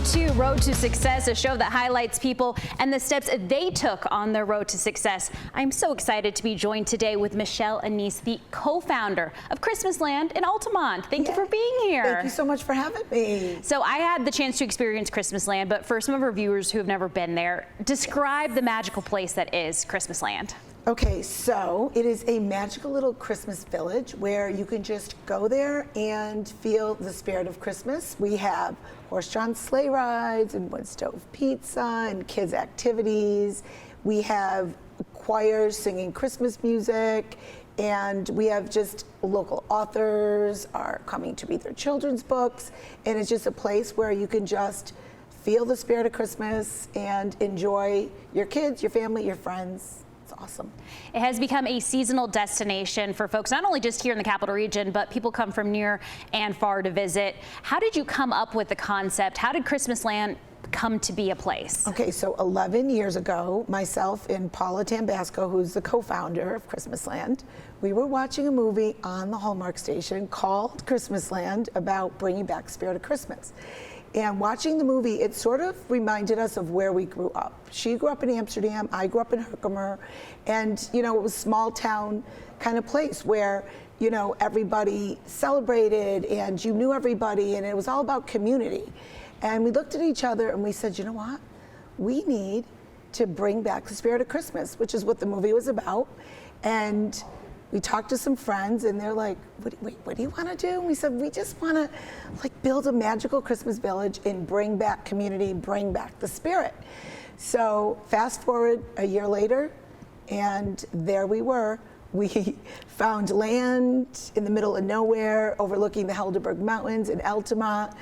to Road to Success, a show that highlights people and the steps they took on their road to success. I'm so excited to be joined today with Michelle Annese, the co-founder of Christmasland in Altamont. Thank you for being here. Thank you so much for having me. So I had the chance to experience Christmasland, but for some of our viewers who have never been there, describe the magical place that is Christmasland. Okay, so it is a magical little Christmas village where you can just go there and feel the spirit of Christmas. We have horse-drawn sleigh rides and wood stove pizza and kids activities. We have choirs singing Christmas music, and we have just local authors are coming to read their children's books, and it's just a place where you can just feel the spirit of Christmas and enjoy your kids, your family, your friends. It's awesome. It has become a seasonal destination for folks, not only just here in the capital region, but people come from near and far to visit. How did you come up with the concept? How did Christmasland come to be a place? Okay, so 11 years ago, myself and Paula Tambasco, who's the co-founder of Christmasland, we were watching a movie on the Hallmark station called Christmasland about bringing back the spirit of Christmas. And watching the movie, it sort of reminded us of where we grew up. She grew up in Amsterdam, I grew up in Herkimer, and it was a small town kind of place where everybody celebrated and you knew everybody, and it was all about community. And we looked at each other and we said, you know what? We need to bring back the spirit of Christmas, which is what the movie was about. And we talked to some friends and they're like, what do you want to do? And we said, we just want to build a magical Christmas village and bring back community, bring back the spirit. So fast forward a year later, and there we were. We found land in the middle of nowhere, overlooking the Helderberg Mountains in Altamont.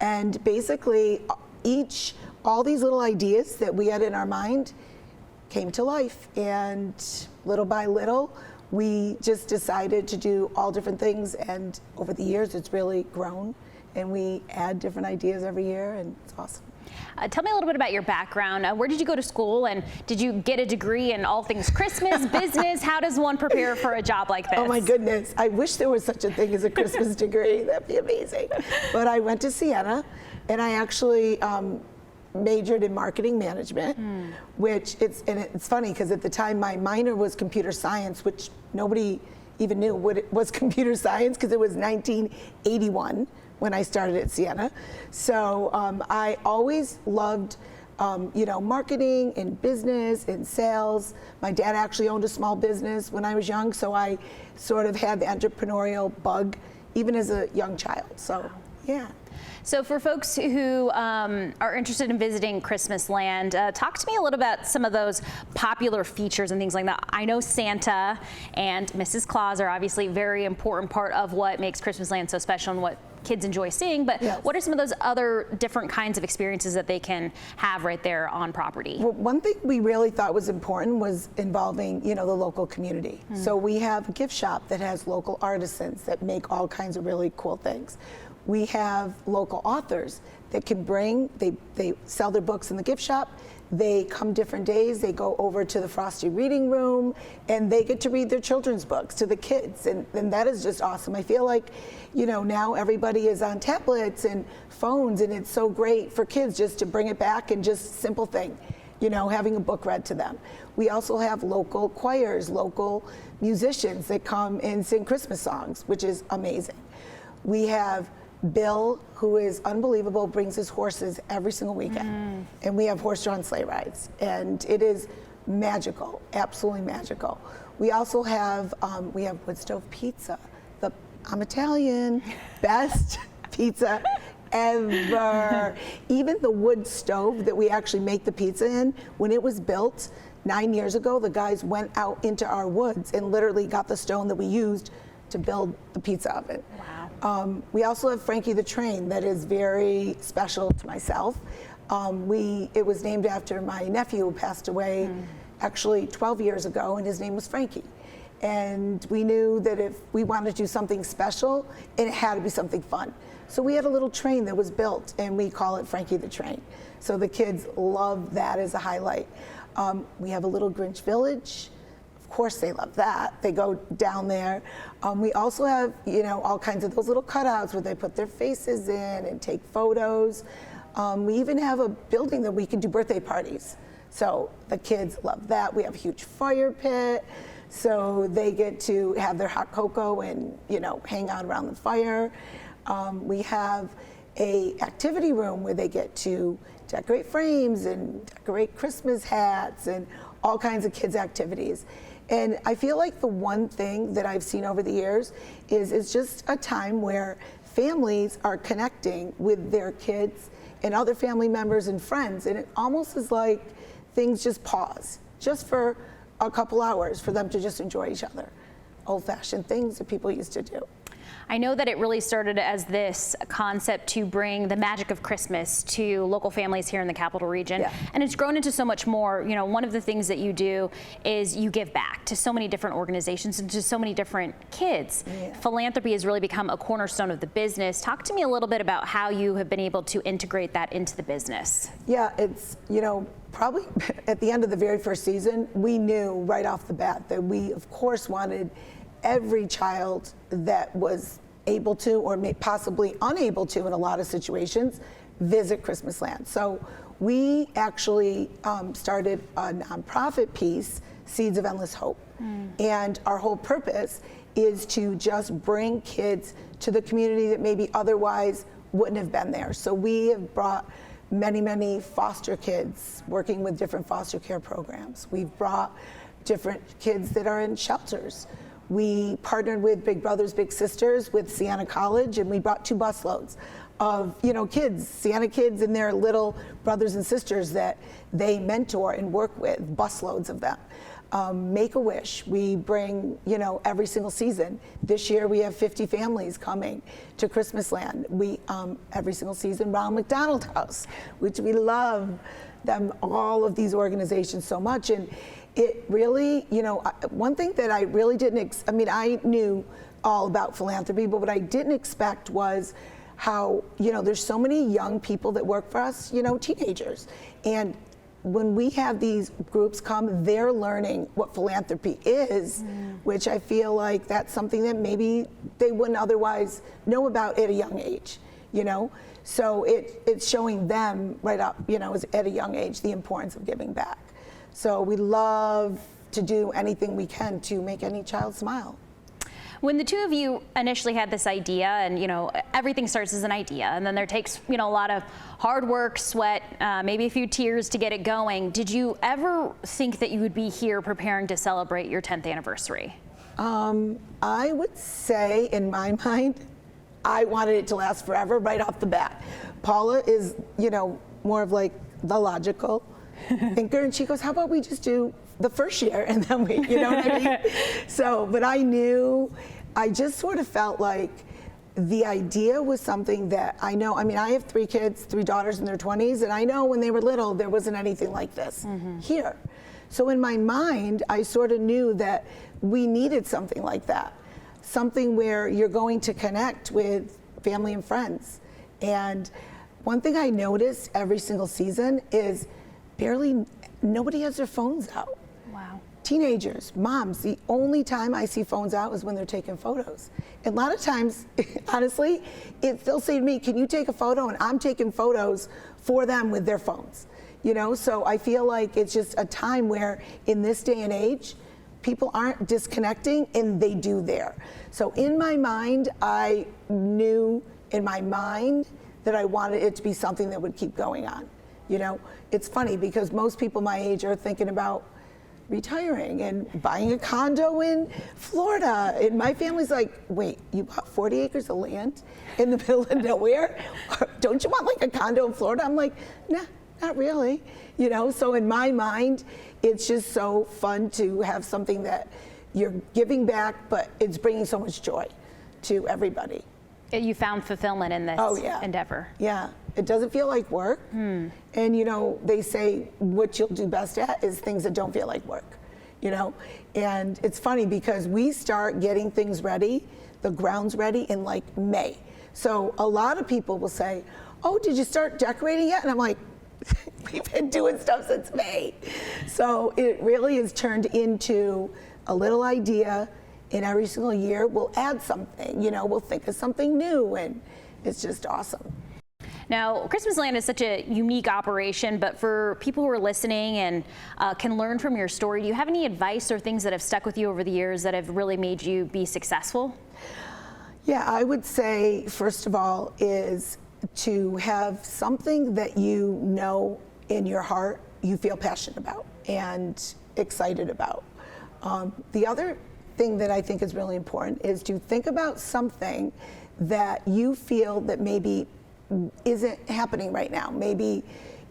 And basically, all these little ideas that we had in our mind came to life. And little by little, we just decided to do all different things, and over the years it's really grown, and we add different ideas every year, and it's awesome. Tell me a little bit about your background. Where did you go to school, and did you get a degree in all things Christmas, business? How does one prepare for a job like this? Oh my goodness, I wish there was such a thing as a Christmas degree. That'd be amazing. But I went to Siena, and I actually majored in marketing management, which it's funny because at the time my minor was computer science, which nobody even knew what it was computer science because it was 1981 when I started at Siena. So I always loved marketing and business and sales. My dad actually owned a small business when I was young, so I sort of had the entrepreneurial bug even as a young child. So yeah. So for folks who are interested in visiting Christmasland, talk to me a little about some of those popular features and things like that. I know Santa and Mrs. Claus are obviously a very important part of what makes Christmasland so special and what kids enjoy seeing, but yes. What are some of those other different kinds of experiences that they can have right there on property? Well, one thing we really thought was important was involving, the local community. So we have a gift shop that has local artisans that make all kinds of really cool things. We have local authors that can they sell their books in the gift shop. They come different days, they go over to the Frosty Reading Room, and they get to read their children's books to the kids, and that is just awesome. I feel like, now everybody is on tablets and phones, and it's so great for kids just to bring it back and just simple thing, having a book read to them. We also have local choirs, local musicians that come and sing Christmas songs, which is amazing. We have Bill, who is unbelievable, brings his horses every single weekend. And we have horse-drawn sleigh rides. And it is magical, absolutely magical. We also have, wood stove pizza. I'm Italian, best pizza ever. Even the wood stove that we actually make the pizza in, when it was built 9 years ago, the guys went out into our woods and literally got the stone that we used to build the pizza oven. Wow. We also have Frankie the Train that is very special to myself. It was named after my nephew who passed away actually 12 years ago, and his name was Frankie. And we knew that if we wanted to do something special, it had to be something fun. So we had a little train that was built, and we call it Frankie the Train. So the kids love that as a highlight. We have a little Grinch village. Of course they love that. They go down there. We also have, all kinds of those little cutouts where they put their faces in and take photos. We even have a building that we can do birthday parties. So the kids love that. We have a huge fire pit, so they get to have their hot cocoa and, you know, hang out around the fire. We have a activity room where they get to decorate frames and decorate Christmas hats and all kinds of kids' activities. And I feel like the one thing that I've seen over the years is it's just a time where families are connecting with their kids and other family members and friends, and it almost is like things just pause, just for a couple hours for them to just enjoy each other. Old-fashioned things that people used to do. I know that it really started as this concept to bring the magic of Christmas to local families here in the Capital Region. Yeah. And it's grown into so much more. You know, one of the things that you do is you give back to so many different organizations and to so many different kids. Yeah. Philanthropy has really become a cornerstone of the business. Talk to me a little bit about how you have been able to integrate that into the business. Yeah, it's, you know, probably at the end of the very first season, we knew right off the bat that we, of course, wanted every child that was able to or possibly unable to in a lot of situations visit Christmas Land. So we actually started a nonprofit piece, Seeds of Endless Hope. And our whole purpose is to just bring kids to the community that maybe otherwise wouldn't have been there. So we have brought many foster kids working with different foster care programs. We've brought different kids that are in shelters. We partnered with Big Brothers Big Sisters with Siena College, and we brought 2 busloads of, you know, kids, Siena kids and their little brothers and sisters that they mentor and work with, busloads of them. Make-A-Wish, we bring, you know, every single season. This year we have 50 families coming to Christmas Land. We, every single season, Ronald McDonald House, which we love them, all of these organizations so much. And it really, you know, one thing that I really didn't, I mean, I knew all about philanthropy, but what I didn't expect was how, you know, there's so many young people that work for us, you know, teenagers. And when we have these groups come, they're learning what philanthropy is, which I feel like that's something that maybe they wouldn't otherwise know about at a young age, you know? So it's showing them right up, you know, at a young age, the importance of giving back. So we love to do anything we can to make any child smile. When the two of you initially had this idea, and you know, everything starts as an idea, and then there takes, you know, a lot of hard work, sweat, maybe a few tears to get it going. Did you ever think that you would be here preparing to celebrate your 10th anniversary? I would say, in my mind, I wanted it to last forever right off the bat. Paula is, you know, more of like the logical thinker, and she goes, how about we just do the first year and then we, you know what I mean? So, but I knew, I just sort of felt like the idea was something that I know, I mean, I have 3 kids, 3 daughters in their 20s, and I know when they were little, there wasn't anything like this here. So in my mind, I sort of knew that we needed something like that. Something where you're going to connect with family and friends. And one thing I noticed every single season is nobody has their phones out. Wow. Teenagers, moms, the only time I see phones out is when they're taking photos. And a lot of times, honestly, they'll say to me, can you take a photo? And I'm taking photos for them with their phones. You know, so I feel like it's just a time where in this day and age, people aren't disconnecting, and they do there. So in my mind, I knew in my mind that I wanted it to be something that would keep going on. You know, it's funny because most people my age are thinking about retiring and buying a condo in Florida. And my family's like, wait, you bought 40 acres of land in the middle of nowhere? Don't you want like a condo in Florida? I'm like, nah, not really. You know, so in my mind, it's just so fun to have something that you're giving back, but it's bringing so much joy to everybody. You found fulfillment in this endeavor. Yeah, it doesn't feel like work. And you know, they say what you'll do best at is things that don't feel like work, you know? And it's funny because we start getting things ready, the ground's ready in like May. So a lot of people will say, oh, did you start decorating yet? And I'm like, we've been doing stuff since May. So it really has turned into a little idea. And every single year we'll add something, you know, we'll think of something new, and it's just awesome. Now, Christmas Land is such a unique operation, but for people who are listening and can learn from your story, do you have any advice or things that have stuck with you over the years that have really made you be successful? Yeah, I would say, first of all, is to have something that you know in your heart you feel passionate about and excited about. The other thing that I think is really important is to think about something that you feel that maybe isn't happening right now. Maybe,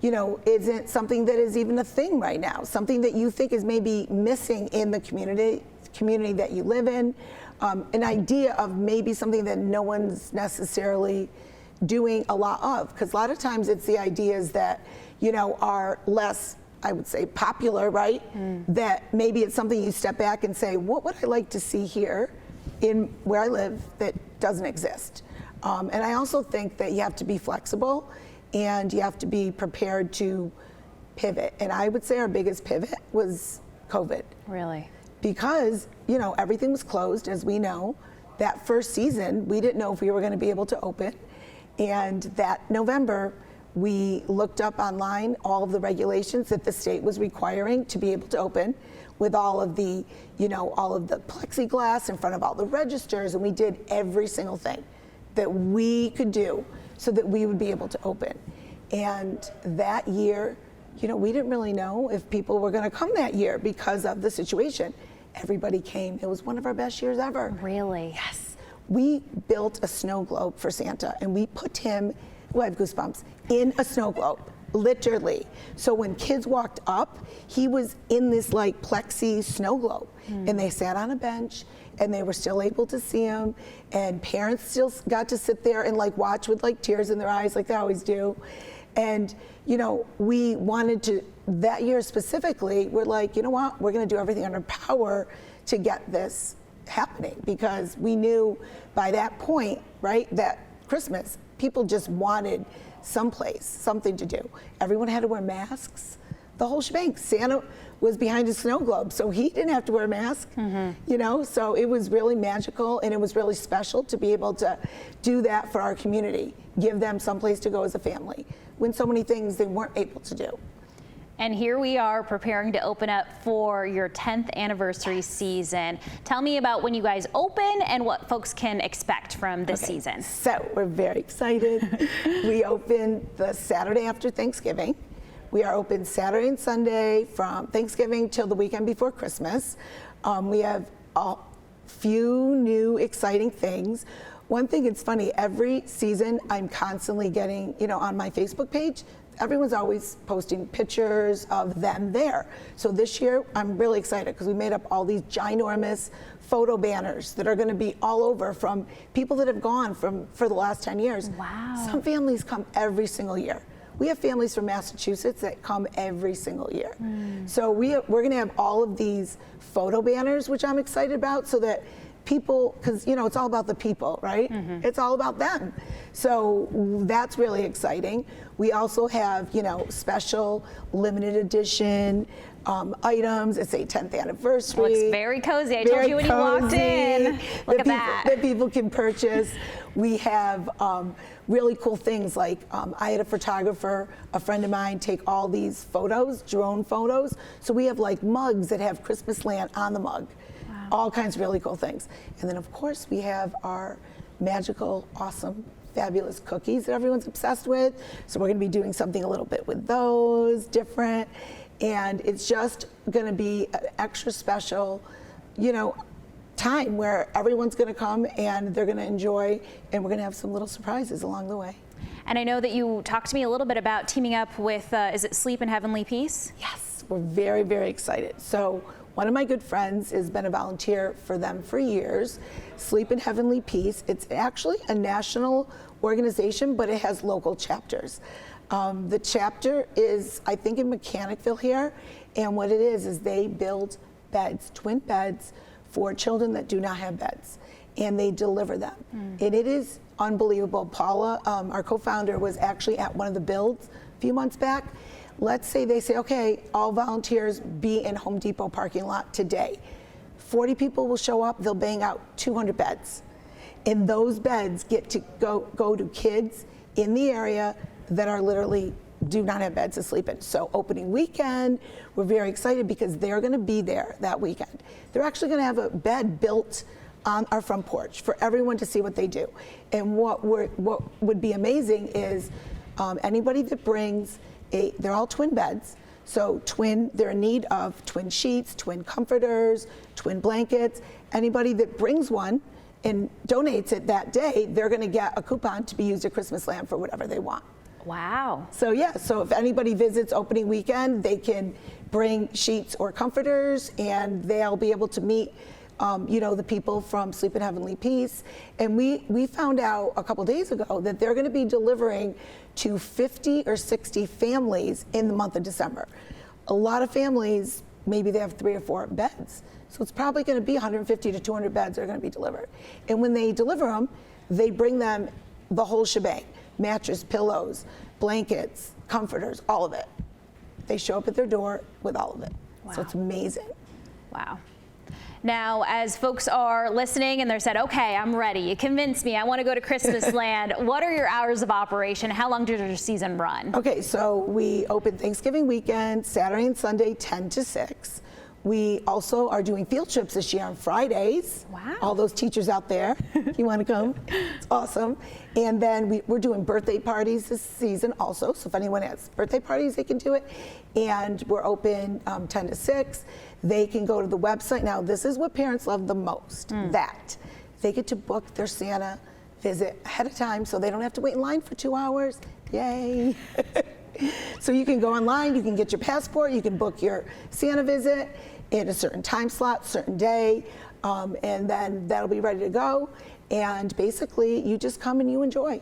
isn't something that is even a thing right now. Something that you think is maybe missing in the community that you live in. An idea of maybe something that no one's necessarily doing a lot of. Because a lot of times it's the ideas that, are less, I would say, popular, right? That maybe it's something you step back and say, what would I like to see here in where I live that doesn't exist? And I also think that you have to be flexible and you have to be prepared to pivot. And I would say our biggest pivot was COVID. Really? Because, everything was closed, as we know. That first season, we didn't know if we were going to be able to open. And that November, we looked up online all of the regulations that the state was requiring to be able to open, with all of the, all of the plexiglass in front of all the registers, and we did every single thing that we could do so that we would be able to open. And that year, we didn't really know if people were going to come that year because of the situation. Everybody came. It was one of our best years ever. Really? Yes. We built a snow globe for Santa, and we put him, I have goosebumps, in a snow globe, literally. So when kids walked up, he was in this like plexi snow globe, and they sat on a bench, and they were still able to see him, and parents still got to sit there and like watch with like tears in their eyes like they always do. And, we wanted to, that year specifically, we're like, you know what, we're going to do everything in our power to get this happening, because we knew by that point, right, that Christmas, people just wanted someplace, something to do. Everyone had to wear masks, the whole shebang. Santa was behind a snow globe, so he didn't have to wear a mask, so it was really magical, and it was really special to be able to do that for our community, give them someplace to go as a family, when so many things they weren't able to do. And here we are preparing to open up for your 10th anniversary season. Tell me about when you guys open and what folks can expect from this season. So we're very excited. We open the Saturday after Thanksgiving. We are open Saturday and Sunday from Thanksgiving till the weekend before Christmas. We have a few new exciting things. One thing, it's funny, every season I'm constantly getting, on my Facebook page, everyone's always posting pictures of them there. So this year, I'm really excited because we made up all these ginormous photo banners that are going to be all over from people that have gone for the last 10 years. Wow. Some families come every single year. We have families from Massachusetts that come every single year. So we're going to have all of these photo banners, which I'm excited about, so that people, because it's all about the people, right? It's all about them. So that's really exciting. We also have, special limited edition items. It's a 10th anniversary. Looks very cozy. I told you when you walked in. Look at that. That people can purchase. We have really cool things like I had a photographer, a friend of mine, take all these photos, drone photos. So we have like mugs that have Christmas Land on the mug. All kinds of really cool things. And then of course we have our magical, awesome, fabulous cookies that everyone's obsessed with. So we're gonna be doing something a little bit with those, different. And it's just gonna be an extra special, time where everyone's gonna come and they're gonna enjoy, and we're gonna have some little surprises along the way. And I know that you talked to me a little bit about teaming up with, is it Sleep in Heavenly Peace? Yes, we're very, very excited. So one of my good friends has been a volunteer for them for years, Sleep in Heavenly Peace. It's actually a national organization, but it has local chapters. The chapter is, I think, in Mechanicville here, and what it is they build beds, twin beds, for children that do not have beds, and they deliver them. And it is unbelievable. Paula, our co-founder, was actually at one of the builds a few months back. Let's say they say, okay, all volunteers be in Home Depot parking lot today. 40 people will show up, they'll bang out 200 beds. And those beds get to go to kids in the area that are literally do not have beds to sleep in. So opening weekend, we're very excited because they're going to be there that weekend. They're actually going to have a bed built on our front porch for everyone to see what they do. And what would be amazing is anybody that brings they're all twin beds. So they're in need of twin sheets, twin comforters, twin blankets. Anybody that brings one and donates it that day, they're going to get a coupon to be used at Christmas Land for whatever they want. Wow. So yeah, so if anybody visits opening weekend, they can bring sheets or comforters, and they'll be able to meet the people from Sleep in Heavenly Peace. And we found out a couple days ago that they're going to be delivering to 50 or 60 families in the month of December. A lot of families, maybe they have 3 or 4 beds. So it's probably going to be 150 to 200 beds that are going to be delivered. And when they deliver them, they bring them the whole shebang: mattress, pillows, blankets, comforters, all of it. They show up at their door with all of it. Wow. So it's amazing. Wow. Now, as folks are listening and they're said, okay, I'm ready, you convinced me, I want to go to Christmas Land, what are your hours of operation? How long does your season run? Okay, so we open Thanksgiving weekend, Saturday and Sunday, 10 to 6. We also are doing field trips this year on Fridays. Wow. All those teachers out there, if you want to come, it's awesome. And then we're doing birthday parties this season also. So if anyone has birthday parties, they can do it. And we're open 10 to 6. They can go to the website. Now, this is what parents love the most, that they get to book their Santa visit ahead of time so they don't have to wait in line for 2 hours. Yay. So you can go online, you can get your passport, you can book your Santa visit in a certain time slot, certain day, and then that'll be ready to go. And basically, you just come and you enjoy,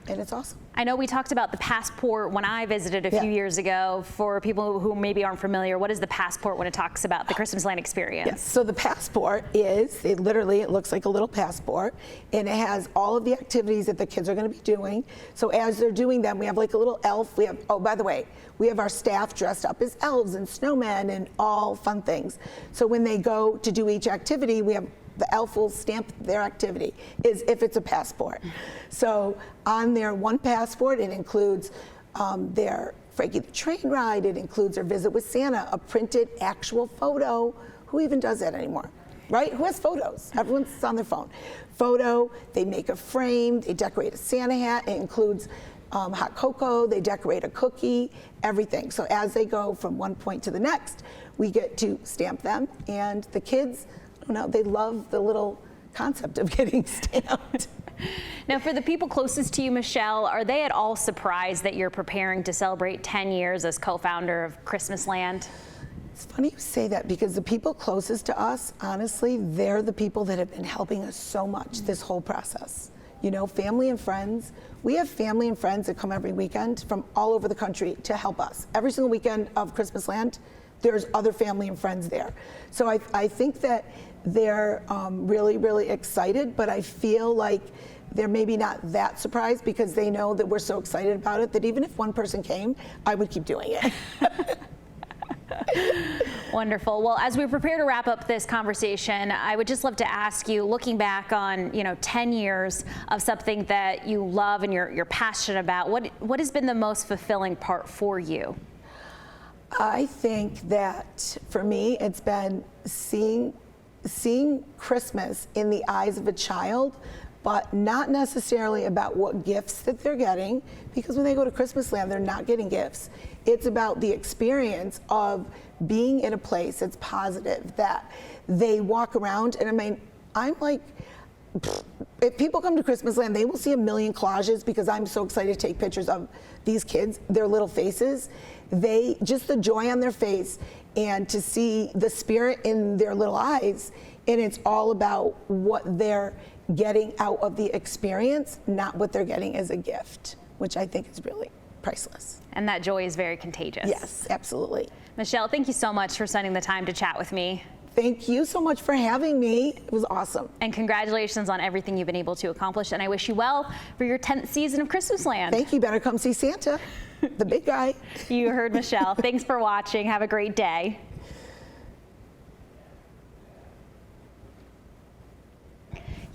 and it's awesome. I know we talked about the passport when I visited a few years ago. For people who maybe aren't familiar, what is the passport when it talks about the Christmas Land experience? Yes, so the passport is, it looks like a little passport, and it has all of the activities that the kids are going to be doing. So as they're doing them, we have like a little elf. We have, oh, by the way, we have our staff dressed up as elves and snowmen and all fun things. So when they go to do each activity, the elf will stamp their activity as if it's a passport. So on their one passport, it includes their Frankie the Train ride, it includes their visit with Santa, a printed actual photo. Who even does that anymore, right? Who has photos? Everyone's on their phone. Photo, they make a frame, they decorate a Santa hat, it includes hot cocoa, they decorate a cookie, everything. So as they go from one point to the next, we get to stamp them, and the kids, they love the little concept of getting stamped. Now, for the people closest to you, Michelle, are they at all surprised that you're preparing to celebrate 10 years as co-founder of Christmas Land? It's funny you say that, because the people closest to us, honestly, they're the people that have been helping us so much this whole process. Family and friends. We have family and friends that come every weekend from all over the country to help us. Every single weekend of Christmas Land, there's other family and friends there. So I think that they're really, really excited, but I feel like they're maybe not that surprised, because they know that we're so excited about it that even if one person came, I would keep doing it. Wonderful. Well, as we prepare to wrap up this conversation, I would just love to ask you, looking back on 10 years of something that you love and you're passionate about, what has been the most fulfilling part for you? I think that for me, it's been seeing Christmas in the eyes of a child, but not necessarily about what gifts that they're getting, because when they go to Christmas Land, they're not getting gifts. It's about the experience of being in a place that's positive, that they walk around, and I'm like, if people come to Christmas Land, they will see a million collages, because I'm so excited to take pictures of these kids, their little faces. Just the joy on their face, and to see the spirit in their little eyes, and it's all about what they're getting out of the experience, not what they're getting as a gift, which I think is really priceless. And that joy is very contagious. Yes, absolutely. Michelle, thank you so much for spending the time to chat with me. Thank you so much for having me. It was awesome. And congratulations on everything you've been able to accomplish. And I wish you well for your 10th season of Christmas Land. Thank you. Better come see Santa, the big guy. You heard Michelle. Thanks for watching. Have a great day.